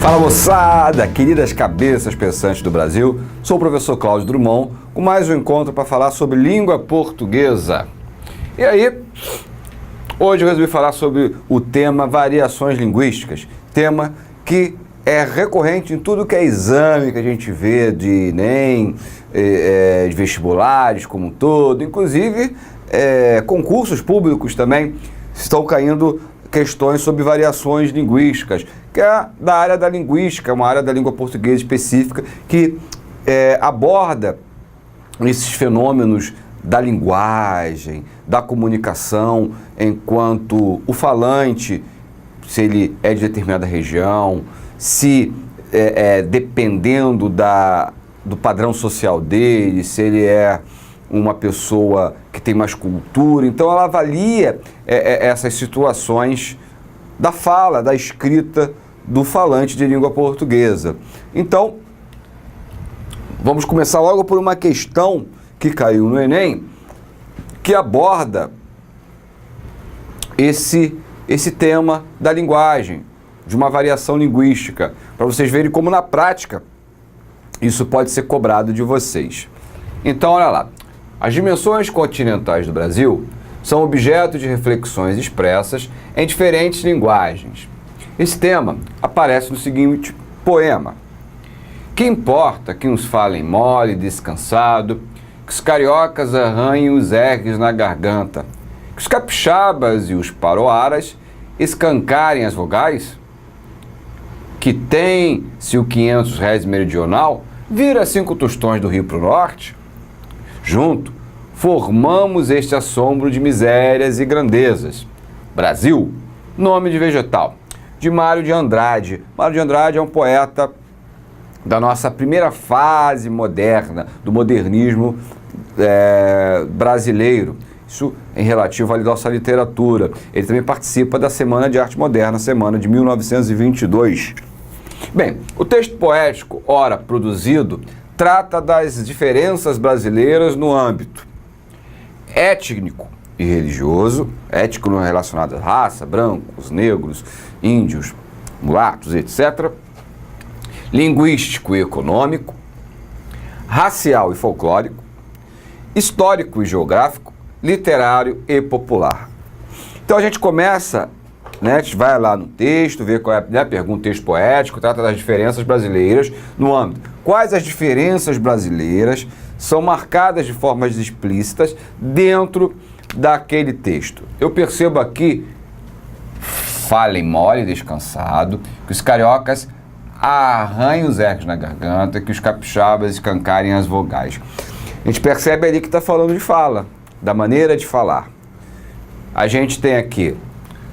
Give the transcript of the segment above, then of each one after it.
Fala moçada, queridas cabeças pensantes do Brasil, sou o professor Cláudio Drummond com mais um encontro para falar sobre língua portuguesa. E aí, hoje eu resolvi falar sobre o tema variações linguísticas, tema que é recorrente em tudo que é exame que a gente vê de Enem, de vestibulares como um todo, inclusive concursos públicos também estão caindo questões sobre variações linguísticas, que é da área da linguística, uma área da língua portuguesa específica que aborda esses fenômenos da linguagem, da comunicação, enquanto o falante, se ele é de determinada região, se dependendo do padrão social dele, se ele é uma pessoa que tem mais cultura. Então ela avalia essas situações da fala, da escrita do falante de língua portuguesa. Então, vamos começar logo por uma questão que caiu no Enem, que aborda esse tema da linguagem, de uma variação linguística, para vocês verem como na prática isso pode ser cobrado de vocês. Então, olha lá. As dimensões continentais do Brasil são objeto de reflexões expressas em diferentes linguagens. Esse tema aparece no seguinte poema: que importa que uns falem mole, descansado, que os cariocas arranhem os R's na garganta, que os capixabas e os paroaras escancarem as vogais? Que tem, se o 500 réis meridional vira 5 tostões do Rio para o norte? Junto, formamos este assombro de misérias e grandezas. Brasil, nome de vegetal, de Mário de Andrade. Mário de Andrade é um poeta da nossa primeira fase moderna, do modernismo brasileiro. Isso em relativo à nossa literatura. Ele também participa da Semana de Arte Moderna, semana de 1922. Bem, o texto poético, ora produzido, trata das diferenças brasileiras no âmbito étnico e religioso, étnico não relacionado à raça, brancos, negros, índios, mulatos, etc., linguístico e econômico, racial e folclórico, histórico e geográfico, literário e popular. Então a gente começa, a gente vai lá no texto, vê qual é a pergunta, texto poético, trata das diferenças brasileiras no âmbito. Quais as diferenças brasileiras são marcadas de formas explícitas dentro daquele texto? Eu percebo aqui, falem mole, descansado, que os cariocas arranhem os R's na garganta, que os capixabas escancarem as vogais. A gente percebe ali que está falando de fala, da maneira de falar. A gente tem aqui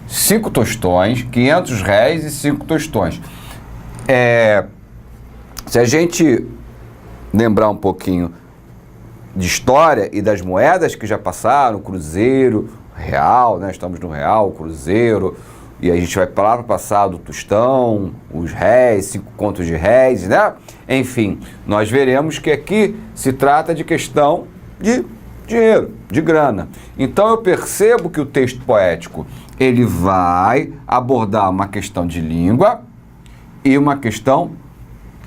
5 tostões, 500 réis e 5 tostões. Se a gente lembrar um pouquinho de história e das moedas que já passaram, cruzeiro, real, estamos no real, cruzeiro, e a gente vai para lá para passar do tostão, os réis, 5 contos de réis, Enfim, nós veremos que aqui se trata de questão de dinheiro, de grana. Então eu percebo que o texto poético ele vai abordar uma questão de língua e uma questão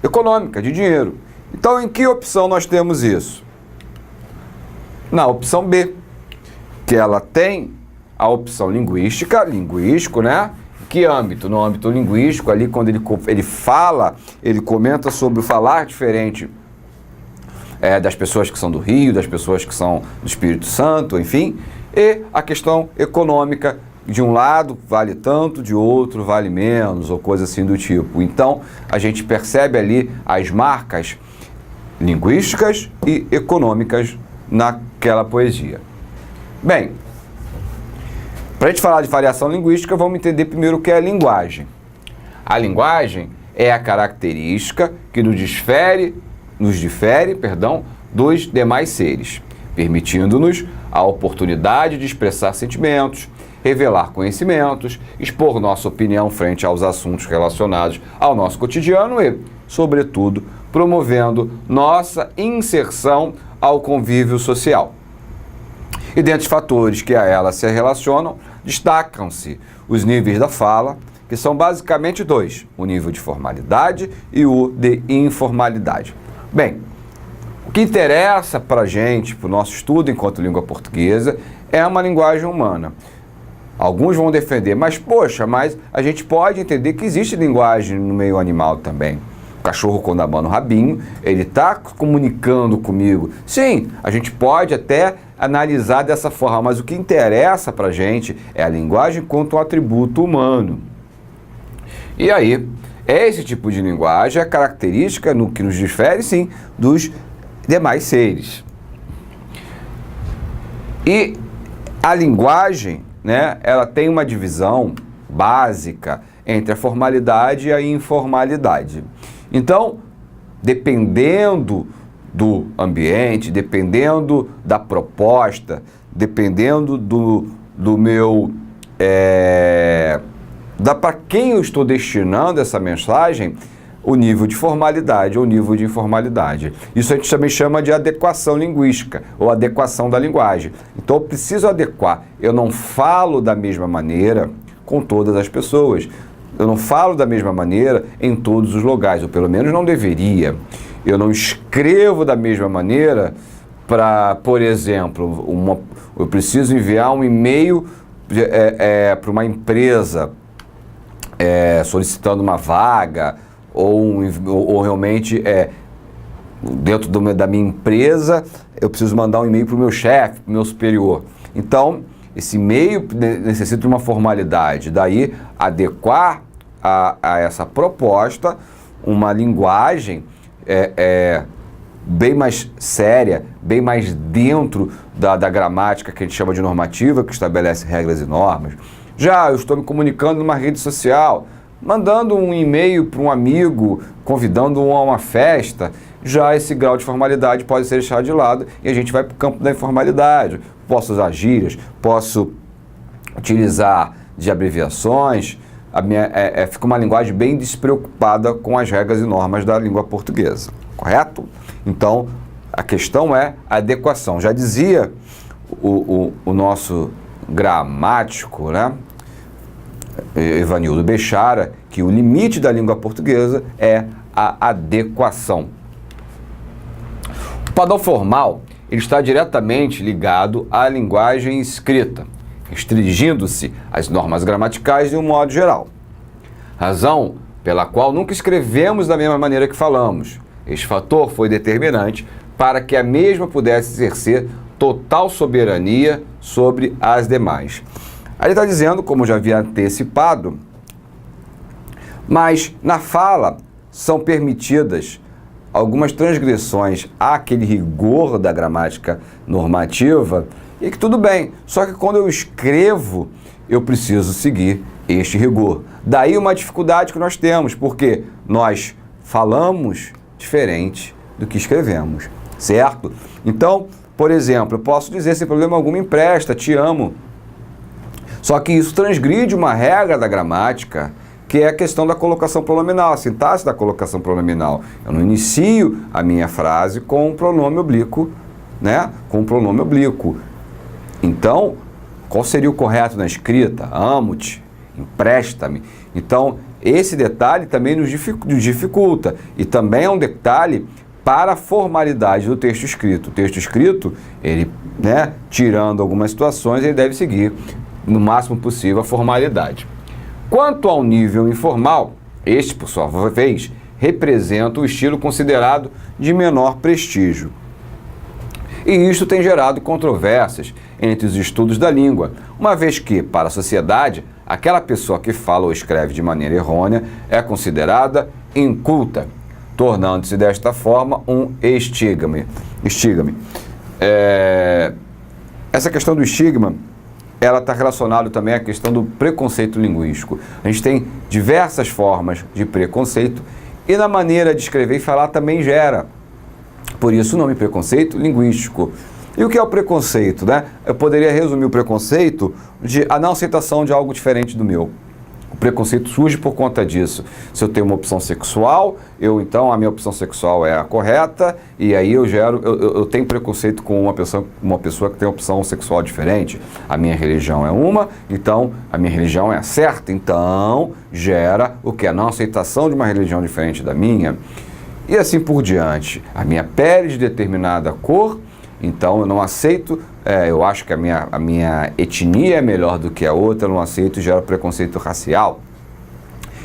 econômica, de dinheiro. Então, em que opção nós temos isso? Na opção B, que ela tem a opção linguística, linguístico, Que âmbito? No âmbito linguístico, ali quando ele fala, ele comenta sobre o falar diferente das pessoas que são do Rio, das pessoas que são do Espírito Santo, enfim, e a questão econômica, de um lado vale tanto, de outro vale menos, ou coisa assim do tipo. Então, a gente percebe ali as marcas linguísticas e econômicas naquela poesia. Bem, para a gente falar de variação linguística, vamos entender primeiro o que é a linguagem. A linguagem é a característica que nos difere dos demais seres, permitindo-nos a oportunidade de expressar sentimentos, revelar conhecimentos, expor nossa opinião frente aos assuntos relacionados ao nosso cotidiano e, sobretudo, promovendo nossa inserção ao convívio social. E dentre os fatores que a ela se relacionam, destacam-se os níveis da fala, que são basicamente dois, o nível de formalidade e o de informalidade. Bem, o que interessa para a gente, para o nosso estudo enquanto língua portuguesa, é uma linguagem humana. Alguns vão defender, mas poxa, mas a gente pode entender que existe linguagem no meio animal também. O cachorro, quando abana o rabinho, ele está comunicando comigo. Sim, a gente pode até analisar dessa forma, mas o que interessa para a gente é a linguagem quanto um atributo humano. E aí, esse tipo de linguagem é característica no que nos difere, sim, dos demais seres. E a linguagem, né, ela tem uma divisão básica entre a formalidade e a informalidade. Então, dependendo do ambiente, dependendo da proposta, dependendo do meu... para quem eu estou destinando essa mensagem, o nível de formalidade ou nível de informalidade. Isso a gente também chama de adequação linguística ou adequação da linguagem. Então eu preciso adequar. Eu não falo da mesma maneira com todas as pessoas. Eu não falo da mesma maneira em todos os lugares, ou pelo menos não deveria. Eu não escrevo da mesma maneira para, por exemplo, eu preciso enviar um e-mail para uma empresa solicitando uma vaga, ou realmente dentro da minha empresa, eu preciso mandar um e-mail para o meu chefe, para o meu superior. Então, esse e-mail necessita de uma formalidade, daí adequar a essa proposta uma linguagem bem mais séria, bem mais dentro da gramática que a gente chama de normativa, que estabelece regras e normas. Já eu estou me comunicando numa rede social, mandando um e-mail para um amigo, convidando-o a uma festa, já esse grau de formalidade pode ser deixado de lado e a gente vai para o campo da informalidade. Posso usar gírias, posso utilizar de abreviações, fica uma linguagem bem despreocupada com as regras e normas da língua portuguesa, correto? Então, a questão é a adequação. Já dizia o nosso gramático, né, Evanildo Bechara, que o limite da língua portuguesa é a adequação. O padrão formal ele está diretamente ligado à linguagem escrita, restringindo-se às normas gramaticais de um modo geral. Razão pela qual nunca escrevemos da mesma maneira que falamos. Este fator foi determinante para que a mesma pudesse exercer total soberania sobre as demais. Aí ele está dizendo, como já havia antecipado, mas na fala são permitidas algumas transgressões àquele rigor da gramática normativa e que tudo bem, só que quando eu escrevo, eu preciso seguir este rigor. Daí uma dificuldade que nós temos, porque nós falamos diferente do que escrevemos, certo? Então, por exemplo, eu posso dizer sem problema algum, empresta, te amo. Só que isso transgride uma regra da gramática, que é a questão da colocação pronominal, a sintaxe da colocação pronominal. Eu não inicio a minha frase com um pronome oblíquo, né? Com um pronome oblíquo. Então, qual seria o correto na escrita? Amo-te, empresta-me. Então, esse detalhe também nos dificulta. E também é um detalhe para a formalidade do texto escrito. O texto escrito, ele, né, tirando algumas situações, ele deve seguir no máximo possível a formalidade. Quanto ao nível informal, este, por sua vez, representa o estilo considerado de menor prestígio. E isto tem gerado controvérsias entre os estudos da língua, uma vez que, para a sociedade, aquela pessoa que fala ou escreve de maneira errônea é considerada inculta, tornando-se desta forma um estigma. Essa questão do estigma, ela está relacionada também à questão do preconceito linguístico. A gente tem diversas formas de preconceito e na maneira de escrever e falar também gera. Por isso o nome preconceito linguístico. E o que é o preconceito, né? Eu poderia resumir o preconceito de a não aceitação de algo diferente do meu. O preconceito surge por conta disso. Se eu tenho uma opção sexual, então a minha opção sexual é a correta, e aí eu tenho preconceito com uma pessoa que tem opção sexual diferente. A minha religião é uma, então a minha religião é a certa, então gera o que? A não aceitação de uma religião diferente da minha. E assim por diante. A minha pele de determinada cor, então eu não aceito, eu acho que a minha etnia é melhor do que a outra, eu não aceito, gera preconceito racial.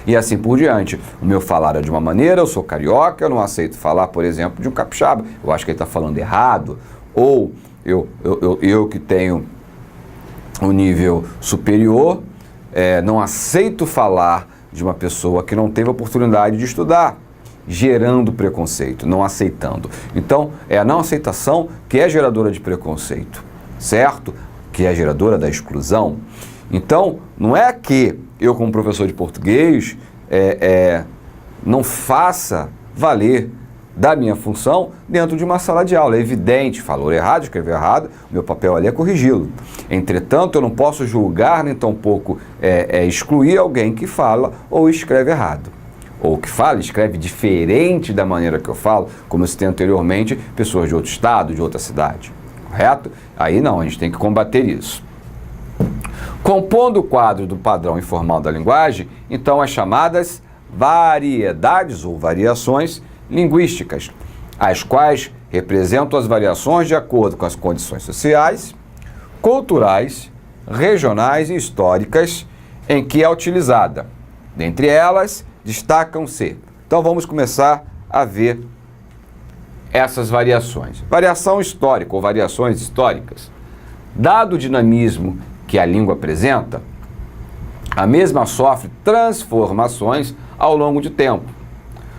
E assim por diante. O meu falar é de uma maneira, eu sou carioca, eu não aceito falar, por exemplo, de um capixaba. Eu acho que ele está falando errado. Ou eu que tenho um nível superior, não aceito falar de uma pessoa que não teve oportunidade de estudar, gerando preconceito, não aceitando. Então, é a não aceitação que é geradora de preconceito, certo? Que é geradora da exclusão. Então, não é que eu, como professor de português, não faça valer da minha função dentro de uma sala de aula. É evidente, falou errado, escreveu errado, o meu papel ali é corrigi-lo. Entretanto, eu não posso julgar, nem tampouco excluir alguém que fala ou escreve errado. Ou que fala, escreve diferente da maneira que eu falo, como eu citei anteriormente, pessoas de outro estado, de outra cidade. Correto? Aí não, a gente tem que combater isso. Compondo o quadro do padrão informal da linguagem, então as chamadas variedades ou variações linguísticas, as quais representam as variações de acordo com as condições sociais, culturais, regionais e históricas em que é utilizada. Dentre elas, destacam-se. Então vamos começar a ver essas variações. Variação histórica ou variações históricas. Dado o dinamismo que a língua apresenta, a mesma sofre transformações ao longo de tempo.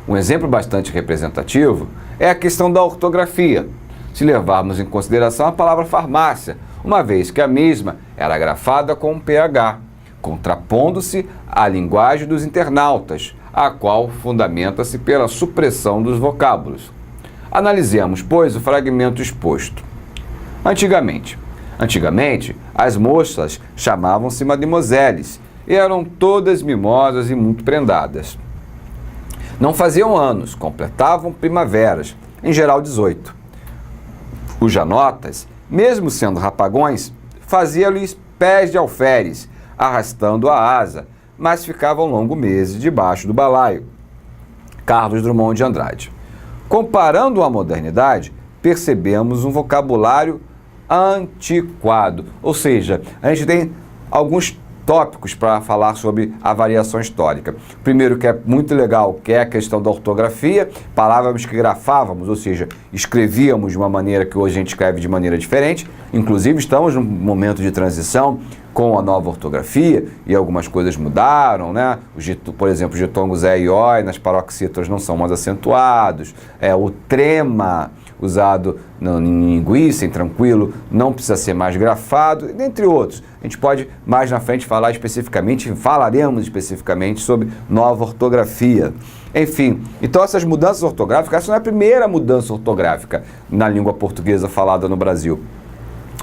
Um exemplo bastante representativo é a questão da ortografia, se levarmos em consideração a palavra farmácia, uma vez que a mesma era grafada com um PH, contrapondo-se à linguagem dos internautas, a qual fundamenta-se pela supressão dos vocábulos. Analisemos, pois, o fragmento exposto. Antigamente, as moças chamavam-se mademoiselles e eram todas mimosas e muito prendadas. Não faziam anos, completavam primaveras, em geral 18. Os janotas, mesmo sendo rapagões, faziam-lhes pés de alferes, arrastando a asa, mas ficavam longos meses debaixo do balaio. Carlos Drummond de Andrade. Comparando a modernidade, percebemos um vocabulário antiquado, ou seja, a gente tem alguns tópicos para falar sobre a variação histórica. Primeiro, que é muito legal, que é a questão da ortografia, palavras que grafávamos, ou seja, escrevíamos de uma maneira que hoje a gente escreve de maneira diferente. Inclusive, estamos num momento de transição com a nova ortografia e algumas coisas mudaram, né? Por exemplo, os ditongos é e oi nas paroxítonas não são mais acentuados, o trema usado em linguiça, em tranquilo, não precisa ser mais grafado, dentre outros. A gente pode mais na frente falaremos especificamente sobre nova ortografia. Enfim, então essas mudanças ortográficas, essa não é a primeira mudança ortográfica na língua portuguesa falada no Brasil.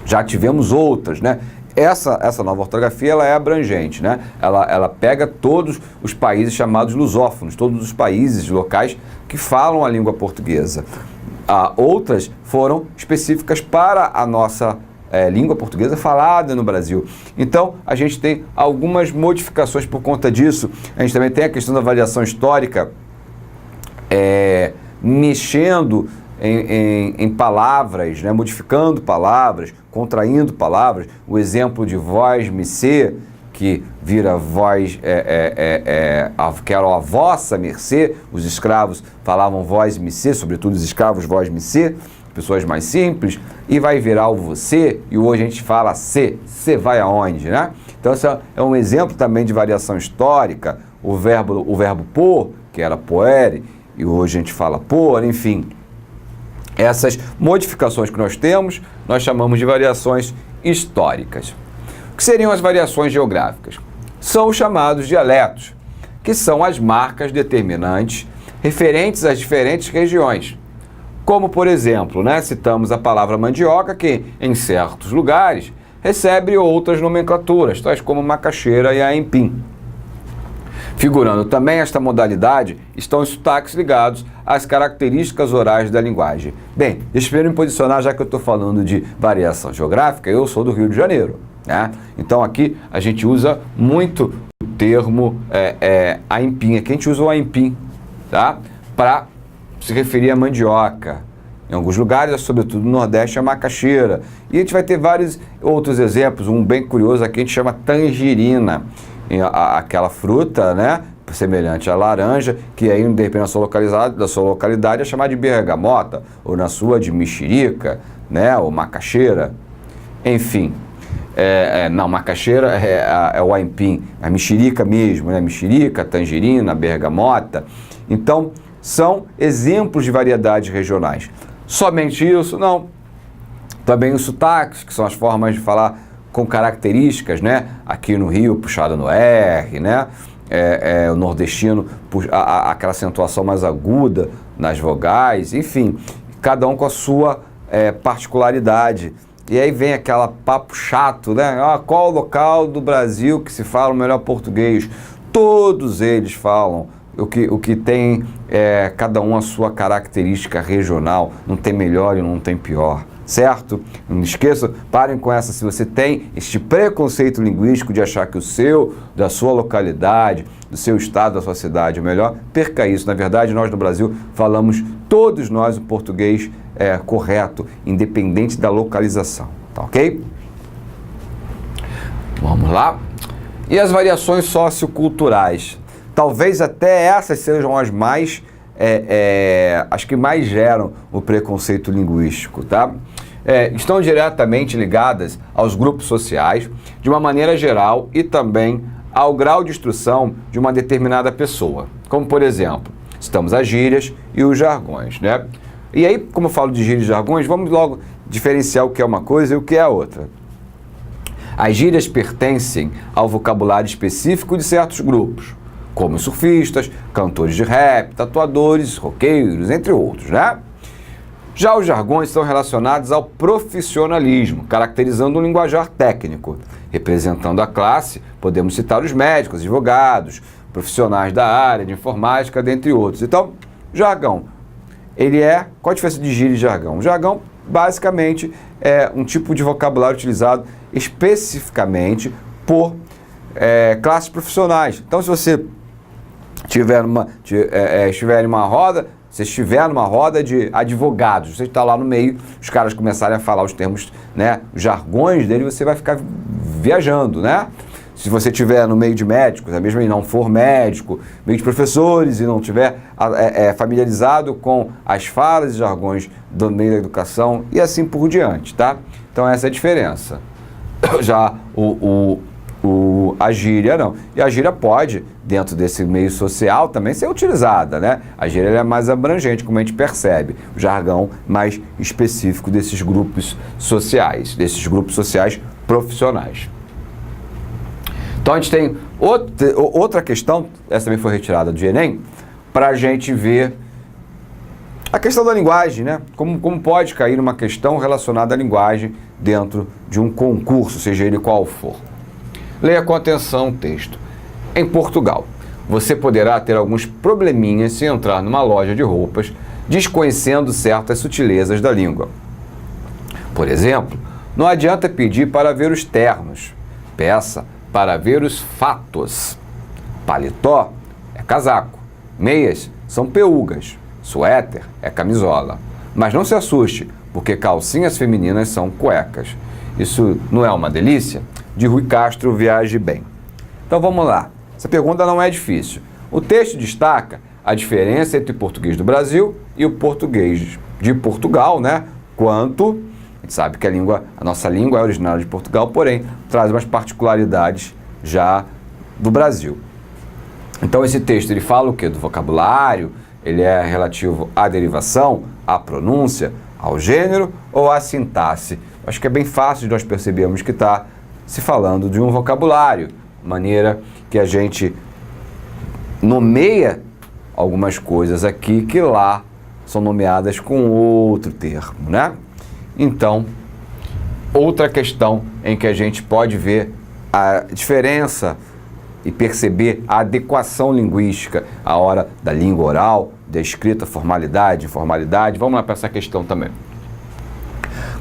Já tivemos outras, né? Essa nova ortografia, ela é abrangente, né? Ela pega todos os países chamados lusófonos, todos os países locais que falam a língua portuguesa. Outras foram específicas para a nossa língua portuguesa falada no Brasil. Então, a gente tem algumas modificações por conta disso. A gente também tem a questão da variação histórica, mexendo em palavras, né? Modificando palavras, contraindo palavras. O exemplo de vós-me-ser, que vira voz, que era a vossa mercê. Os escravos falavam vós-me-ser, sobretudo os escravos vós-me-ser, pessoas mais simples, e vai virar o você, e hoje a gente fala se vai aonde, né? Então, esse é um exemplo também de variação histórica. O verbo pôr, que era poere, e hoje a gente fala pôr, enfim. Essas modificações que nós temos, nós chamamos de variações históricas. O que seriam as variações geográficas? São os chamados dialetos, que são as marcas determinantes referentes às diferentes regiões. Como, por exemplo, né, citamos a palavra mandioca, que em certos lugares recebe outras nomenclaturas, tais como macaxeira e aempim. Figurando também esta modalidade estão os sotaques ligados às características orais da linguagem. Bem, espero me posicionar, já que eu estou falando de variação geográfica, eu sou do Rio de Janeiro, né? Então aqui a gente usa muito o termo aipim, aqui a gente usa o aipim, tá? Para se referir à mandioca. Em alguns lugares, sobretudo no Nordeste, é macaxeira. E a gente vai ter vários outros exemplos, um bem curioso aqui a gente chama tangerina. Aquela fruta, né, semelhante à laranja, que aí, de repente, da sua localidade é chamada de bergamota, ou na sua de mexerica, né, ou macaxeira. Enfim, não, macaxeira é o aipim, a mexerica mesmo, né, mexerica, tangerina, bergamota. Então, são exemplos de variedades regionais. Somente isso? Não. Também os sotaques, que são as formas de falar com características, né? Aqui no Rio, puxado no R, né? O nordestino, aquela acentuação mais aguda nas vogais, enfim, cada um com a sua particularidade. E aí vem aquela papo chato, né? Qual o local do Brasil que se fala o melhor português? Todos eles falam. O que tem cada um a sua característica regional, não tem melhor e não tem pior, certo? Não esqueça, parem com essa, se você tem este preconceito linguístico de achar que o seu, da sua localidade, do seu estado, da sua cidade é melhor, perca isso. Na verdade, nós no Brasil falamos, todos nós, o português correto, independente da localização, tá ok? Vamos lá. E as variações socioculturais? Talvez até essas sejam as mais, as que mais geram o preconceito linguístico, tá? Estão diretamente ligadas aos grupos sociais, de uma maneira geral, e também ao grau de instrução de uma determinada pessoa. Como, por exemplo, estamos as gírias e os jargões, né? E aí, como eu falo de gírias e jargões, vamos logo diferenciar o que é uma coisa e o que é a outra. As gírias pertencem ao vocabulário específico de certos grupos, como surfistas, cantores de rap, tatuadores, roqueiros, entre outros, né? Já os jargões estão relacionados ao profissionalismo, caracterizando um linguajar técnico. Representando a classe, podemos citar os médicos, advogados, profissionais da área de informática, dentre outros. Então, jargão, qual a diferença de gíria e jargão? Jargão, basicamente, é um tipo de vocabulário utilizado especificamente por classes profissionais. Então, se você estiver numa roda de advogados, você está lá no meio, os caras começarem a falar os termos, né, os jargões dele, você vai ficar viajando, né? Se você estiver no meio de médicos, mesmo e não for médico, meio de professores e não estiver familiarizado com as falas e jargões do meio da educação e assim por diante, tá? Então essa é a diferença. Já a gíria não. E a gíria pode, dentro desse meio social, também ser utilizada, né? A gíria é mais abrangente, como a gente percebe. O jargão mais específico desses grupos sociais profissionais. Então a gente tem outra questão, essa também foi retirada do Enem, para a gente ver a questão da linguagem, né? Como pode cair uma questão relacionada à linguagem dentro de um concurso, seja ele qual for. Leia com atenção o texto. Em Portugal, você poderá ter alguns probleminhas se entrar numa loja de roupas desconhecendo certas sutilezas da língua. Por exemplo, não adianta pedir para ver os ternos. Peça para ver os fatos. Paletó é casaco. Meias são peugas. Suéter é camisola. Mas não se assuste, porque calcinhas femininas são cuecas. Isso não é uma delícia? De Rui Castro, Viaje Bem. Então vamos lá. Essa pergunta não é difícil. O texto destaca a diferença entre o português do Brasil e o português de Portugal, né? Quanto a gente sabe que a nossa língua é originária de Portugal, porém traz umas particularidades já do Brasil. Então esse texto ele fala o quê? Do vocabulário, ele é relativo à derivação, à pronúncia, ao gênero ou à sintaxe. Acho que é bem fácil de nós percebermos que está se falando de um vocabulário, maneira que a gente nomeia algumas coisas aqui que lá são nomeadas com outro termo, né? Então, outra questão em que a gente pode ver a diferença e perceber a adequação linguística à hora da língua oral, da escrita, formalidade, informalidade. Vamos lá para essa questão também.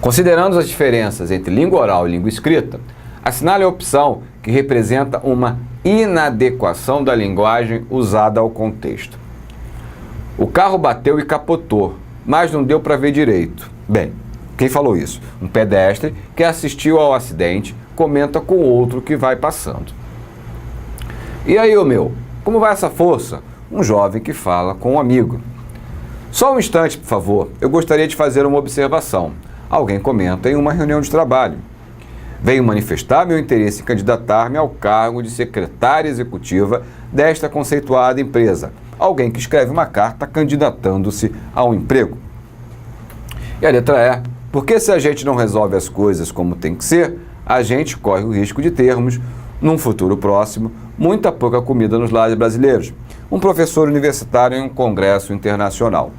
Considerando as diferenças entre língua oral e língua escrita, assinale a opção que representa uma inadequação da linguagem usada ao contexto. O carro bateu e capotou, mas não deu para ver direito. Bem, quem falou isso? Um pedestre que assistiu ao acidente comenta com outro que vai passando. E aí, ô meu, como vai essa força? Um jovem que fala com um amigo. Só um instante, por favor, eu gostaria de fazer uma observação. Alguém comenta em uma reunião de trabalho. Venho manifestar meu interesse em candidatar-me ao cargo de secretária executiva desta conceituada empresa. Alguém que escreve uma carta candidatando-se a um emprego. E a letra E. Porque se a gente não resolve as coisas como tem que ser, a gente corre o risco de termos, num futuro próximo, muita pouca comida nos lares brasileiros. Um professor universitário em um congresso internacional.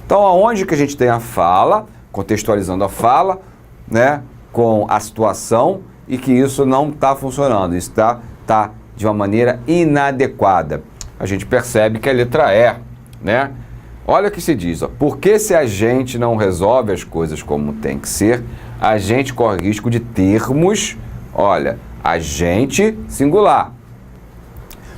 Então, aonde que a gente tem a fala, contextualizando a fala, né, com a situação, e que isso não está funcionando, isso está de uma maneira inadequada. A gente percebe que a letra E, né? Olha o que se diz, ó, porque se a gente não resolve as coisas como tem que ser, a gente corre risco de termos, olha, a gente singular.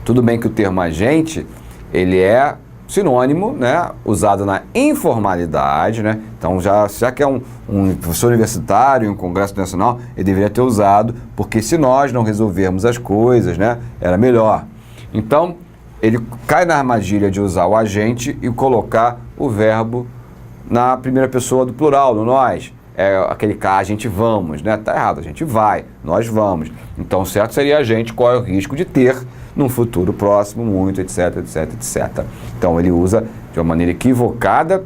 Tudo bem que o termo agente, ele é sinônimo, né, usado na informalidade, né? Então, já que é um professor universitário em um congresso nacional, ele deveria ter usado, porque se nós não resolvermos as coisas, né, era melhor. Então, ele cai na armadilha de usar o agente e colocar o verbo na primeira pessoa do plural, no nós. É aquele cá, a gente vamos, né? Tá errado, a gente vai, nós vamos. Então, o certo seria a gente corre o risco de ter num futuro próximo, muito, etc, etc, etc. Então, ele usa de uma maneira equivocada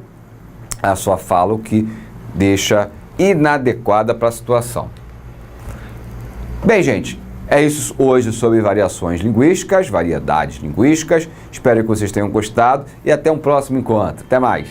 a sua fala, o que deixa inadequada para a situação. Bem, gente, é isso hoje sobre variações linguísticas, variedades linguísticas. Espero que vocês tenham gostado e até um próximo encontro. Até mais!